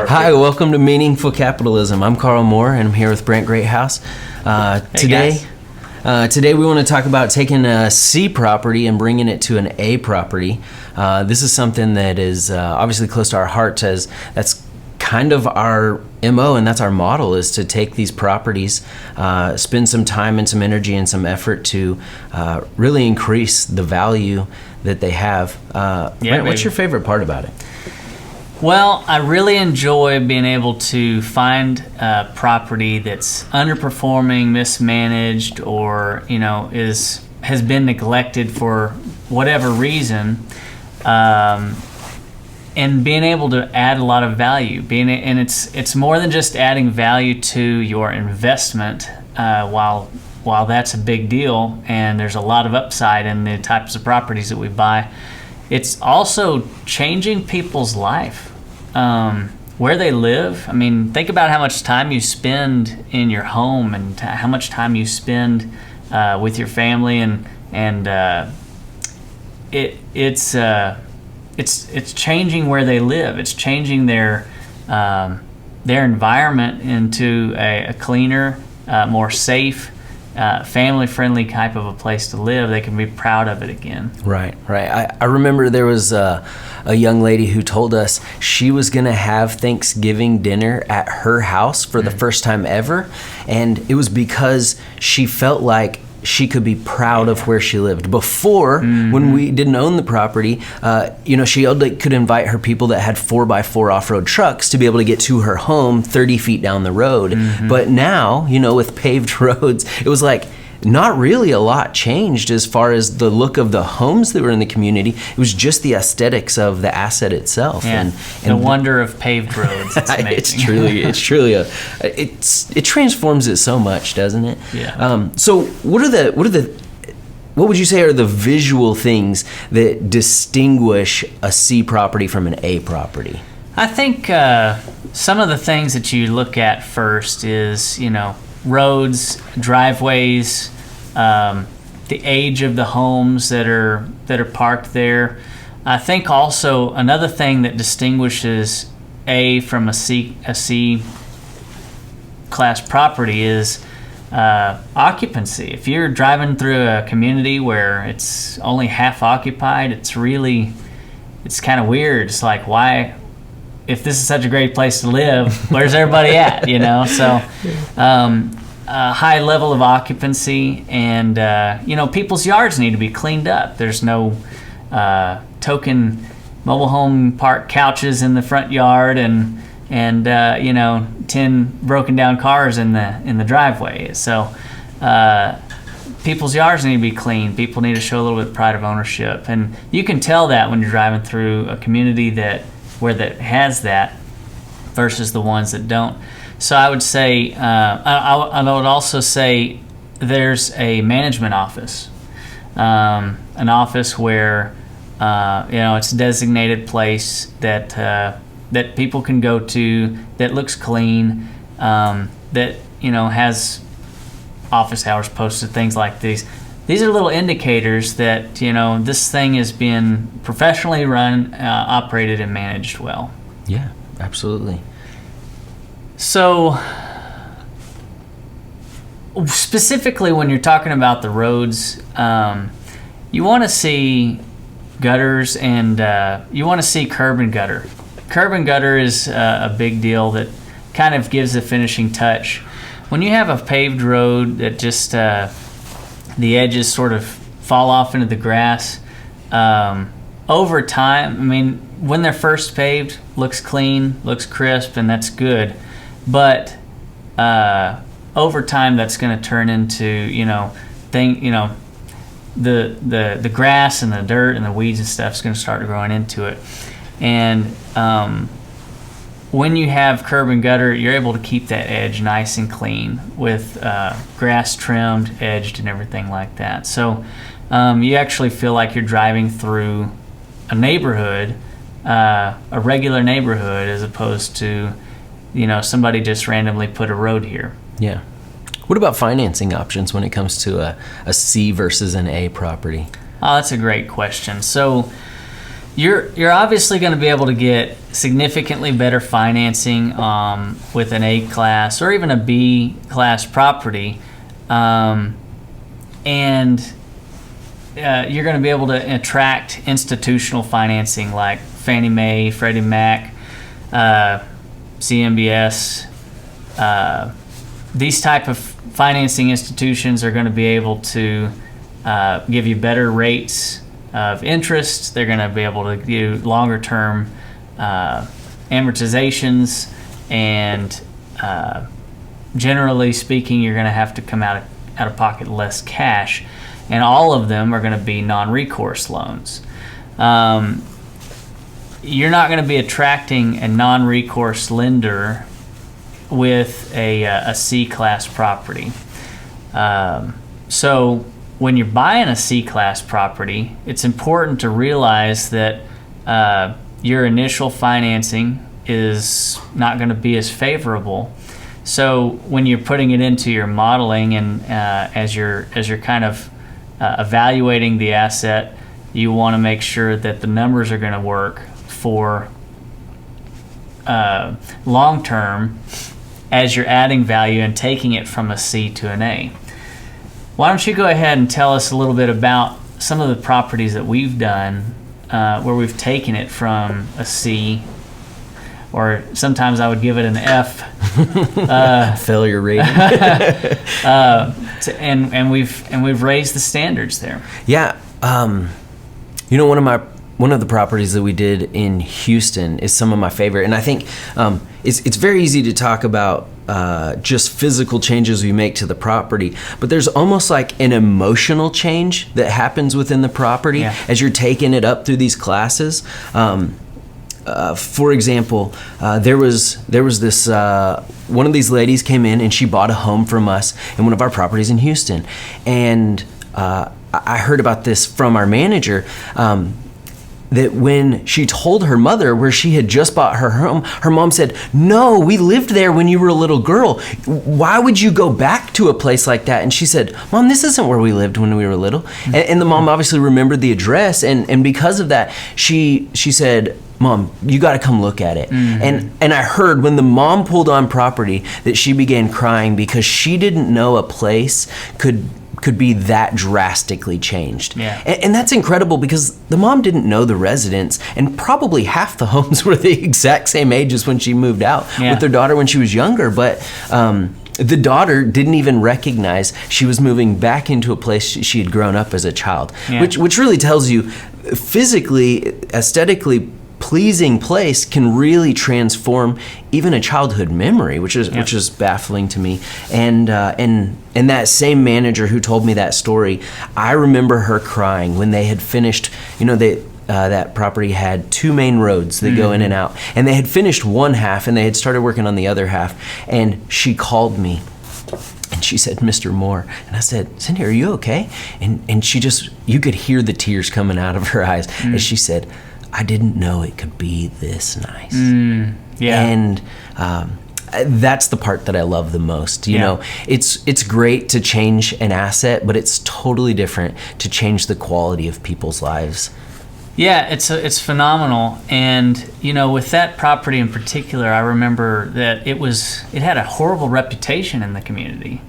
start Hi, with. welcome to Meaningful Capitalism. I'm Carl Moore, and I'm here with Brent Greathouse. Today we want to talk about taking a C property and bringing it to an A property. This is something that is obviously close to our hearts, as that's kind of our MO, and that's our model, is to take these properties, spend some time and some energy and some effort to really increase the value that they have. Brent, what's your favorite part about it? Well, I really enjoy being able to find a property that's underperforming, mismanaged, or has been neglected for whatever reason, and being able to add a lot of value. And it's more than just adding value to your investment. While that's a big deal, and there's a lot of upside in the types of properties that we buy, it's also changing people's life, where they live. I mean, think about how much time you spend in your home and how much time you spend with your family, and it's changing where they live. It's changing their environment into a cleaner, more safe, family-friendly type of a place to live. They can be proud of it again. Right. I remember there was a young lady who told us she was going to have Thanksgiving dinner at her house for the first time ever, and it was because she felt like she could be proud of where she lived. Before, when we didn't own the property, she could invite her people that had 4x4 off-road trucks to be able to get to her home 30 feet down the road. But now, with paved roads, it was like not really a lot changed as far as the look of the homes that were in the community. It was just the aesthetics of the asset itself. Yeah. And the wonder of paved roads. It's amazing. it's truly it transforms it so much, doesn't it? Yeah. So what would you say are the visual things that distinguish a C property from an A property? I think some of the things that you look at first is, roads, driveways, the age of the homes that are parked there. I think also another thing that distinguishes A from a C class property is occupancy. If you're driving through a community where it's only half occupied, it's kind of weird. It's like, why? If this is such a great place to live, where's everybody at? So a high level of occupancy, and people's yards need to be cleaned up. There's no token mobile home park couches in the front yard, and 10 broken down cars in the driveway. So people's yards need to be clean. People need to show a little bit of pride of ownership, and you can tell that when you're driving through a community that has that versus the ones that don't. So I would say, I would also say there's a management office, an office where it's a designated place that people can go to, that looks clean, that has office hours posted, things like these. These are little indicators that this thing is being professionally run, operated, and managed well. Yeah, absolutely. So, specifically when you're talking about the roads, you want to see gutters, and you want to see curb and gutter. Curb and gutter is a big deal that kind of gives the finishing touch. When you have a paved road that just the edges sort of fall off into the grass, over time, when they're first paved, looks clean, looks crisp, and that's good. But over time, that's going to turn into the grass and the dirt and the weeds and stuff is going to start growing into it. And when you have curb and gutter, you're able to keep that edge nice and clean with grass trimmed, edged, and everything like that. So you actually feel like you're driving through a neighborhood, a regular neighborhood, as opposed to somebody just randomly put a road here. Yeah. What about financing options when it comes to a C versus an A property? Oh, that's a great question. So you're obviously going to be able to get significantly better financing with an A class or even a B class property, and you're going to be able to attract institutional financing like Fannie Mae, Freddie Mac, CMBS. These type of financing institutions are going to be able to give you better rates of interest. They're going to be able to do longer term amortizations, and generally speaking, you're going to have to come out of pocket less cash, and all of them are going to be non-recourse loans. You're not going to be attracting a non-recourse lender with a C-class property. So when you're buying a C-class property, it's important to realize that your initial financing is not going to be as favorable. So when you're putting it into your modeling and as you're kind of evaluating the asset, you want to make sure that the numbers are going to work for long term as you're adding value and taking it from a C to an A. Why don't you go ahead and tell us a little bit about some of the properties that we've done where we've taken it from a C, or sometimes I would give it an F. Failure rating. And we've raised the standards there. Yeah. One of the properties that we did in Houston is some of my favorite, and I think it's very easy to talk about just physical changes we make to the property, but there's almost like an emotional change that happens within the property as you're taking it up through these classes. For example, there was this one of these ladies came in and she bought a home from us in one of our properties in Houston, and I heard about this from our manager. That when she told her mother where she had just bought her home, her mom said, "No, we lived there when you were a little girl. Why would you go back to a place like that?" And she said, "Mom, this isn't where we lived when we were little." And the mom obviously remembered the address, and because of that, she said, "Mom, you got to come look at it." And I heard when the mom pulled on property that she began crying because she didn't know a place could be that drastically changed. Yeah. And that's incredible because the mom didn't know the residents, and probably half the homes were the exact same age as when she moved out with their daughter when she was younger. But the daughter didn't even recognize she was moving back into a place she had grown up as a child, which really tells you physically, aesthetically pleasing place can really transform even a childhood memory, which is baffling to me. And that same manager who told me that story, I remember her crying when they had finished. That property had two main roads that go in and out, and they had finished one half and they had started working on the other half. And she called me and she said, "Mr. Moore," and I said, "Cindy, are you okay?" And she just, you could hear the tears coming out of her eyes as she said, "I didn't know it could be this nice." And that's the part that I love the most. You know, it's great to change an asset, but it's totally different to change the quality of people's lives. Yeah, it's phenomenal. And with that property in particular, I remember that it had a horrible reputation in the community.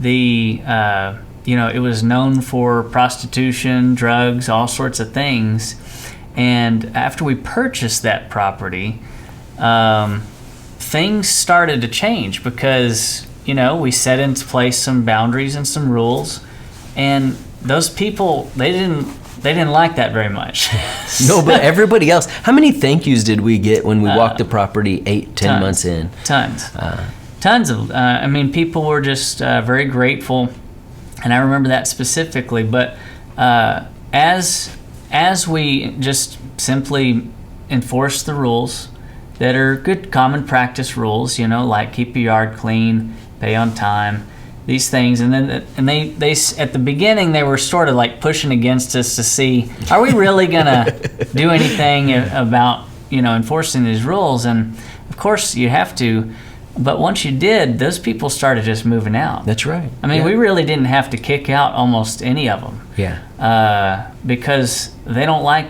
It was known for prostitution, drugs, all sorts of things. And after we purchased that property, things started to change because, we set into place some boundaries and some rules, and those people, they didn't like that very much. No, but everybody else, how many thank yous did we get when we walked the property 8-10 months in? Tons of, people were just very grateful, and I remember that specifically. But as we just simply enforce the rules that are good common practice rules, like keep your yard clean, pay on time, these things, and they at the beginning they were sort of like pushing against us to see, are we really gonna do anything about enforcing these rules? And of course you have to. But once you did, those people started just moving out. That's right. We really didn't have to kick out almost any of them. Yeah. Because they didn't like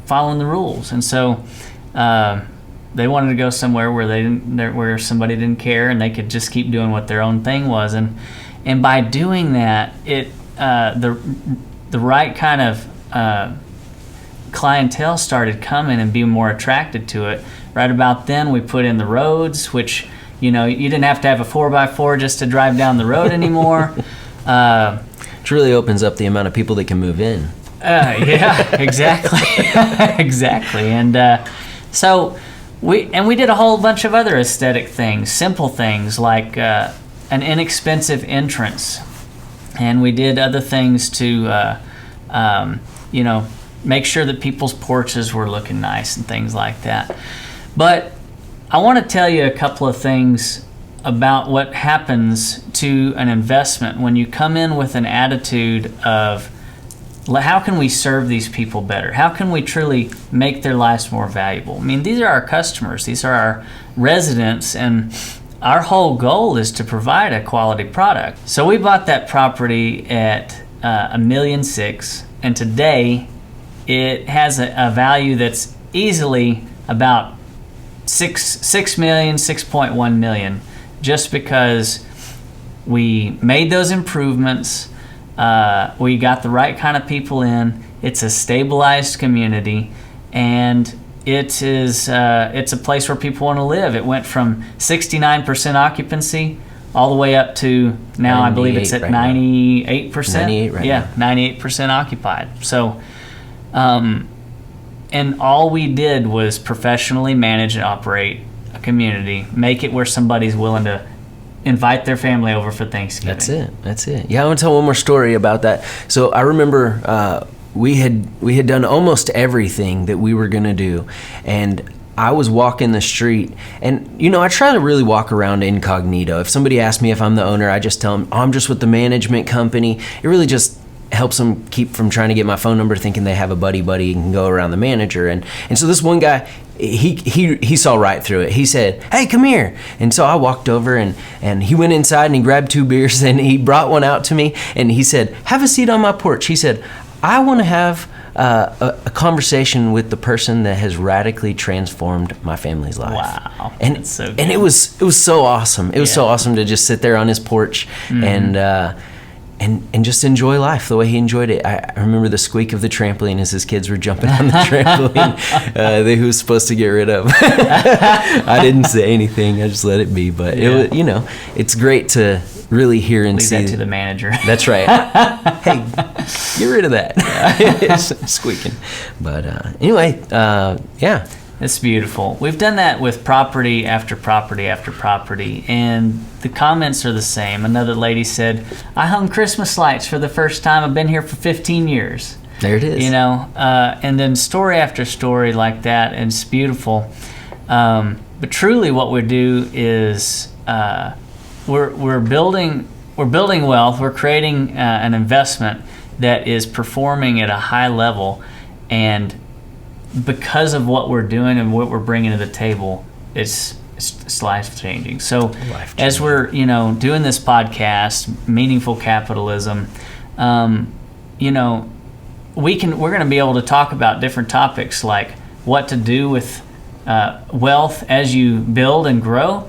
following the rules. And so they wanted to go somewhere where somebody didn't care and they could just keep doing what their own thing was. And by doing that, the right kind of clientele started coming and being more attracted to it. Right about then, we put in the roads, which, you didn't have to have a 4x4 just to drive down the road anymore. Which really opens up the amount of people that can move in. Yeah, exactly. Exactly. And so we did a whole bunch of other aesthetic things, simple things like an inexpensive entrance. And we did other things to, make sure that people's porches were looking nice and things like that. But I want to tell you a couple of things about what happens to an investment when you come in with an attitude of, how can we serve these people better? How can we truly make their lives more valuable? I mean, these are our customers. These are our residents, and our whole goal is to provide a quality product. So we bought that property at $1.6 million, and today it has a value that's easily about $6.1 million, just because we made those improvements. We got the right kind of people in. It's a stabilized community, and it's a place where people want to live. It went from 69% occupancy all the way up to now, I believe it's at 98%. 98 right now. 98% occupied. So, and all we did was professionally manage and operate a community, make it where somebody's willing to invite their family over for Thanksgiving. That's it. Yeah, I want to tell one more story about that. So I remember we had done almost everything that we were going to do, and I was walking the street, and I try to really walk around incognito. If somebody asks me if I'm the owner, I just tell them, I'm just with the management company. It really just helps them keep from trying to get my phone number, thinking they have a buddy and can go around the manager. And so this one guy, he saw right through it. He said, "Hey, come here." And so I walked over, and he went inside and he grabbed 2 beers and he brought one out to me, and he said, "Have a seat on my porch." He said, "I want to have a conversation with the person that has radically transformed my family's life." Wow, and that's so good. And it was so awesome. It was so awesome to just sit there on his porch and just enjoy life the way he enjoyed it. I remember the squeak of the trampoline as his kids were jumping on the trampoline that he was supposed to get rid of. I didn't say anything. I just let it be. But it was, it's great to really hear and leave see. That to the manager. That's right. Hey, get rid of that. It's squeaking. But anyway, yeah. It's beautiful. We've done that with property after property after property, and the comments are the same. Another lady said, "I hung Christmas lights for the first time. I've been here for 15 years." There it is. And then story after story like that, and it's beautiful. But truly, what we do is we're building wealth. We're creating an investment that is performing at a high level, and because of what we're doing and what we're bringing to the table, it's life changing. So as we're doing this podcast, Meaningful Capitalism, we're going to be able to talk about different topics like what to do with wealth as you build and grow.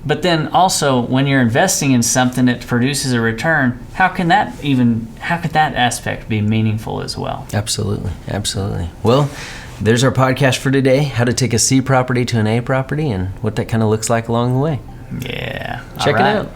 But then also, when you're investing in something that produces a return, how could that aspect be meaningful as well? Absolutely. Well, there's our podcast for today, how to take a C property to an A property and what that kind of looks like along the way. Yeah. Check it out.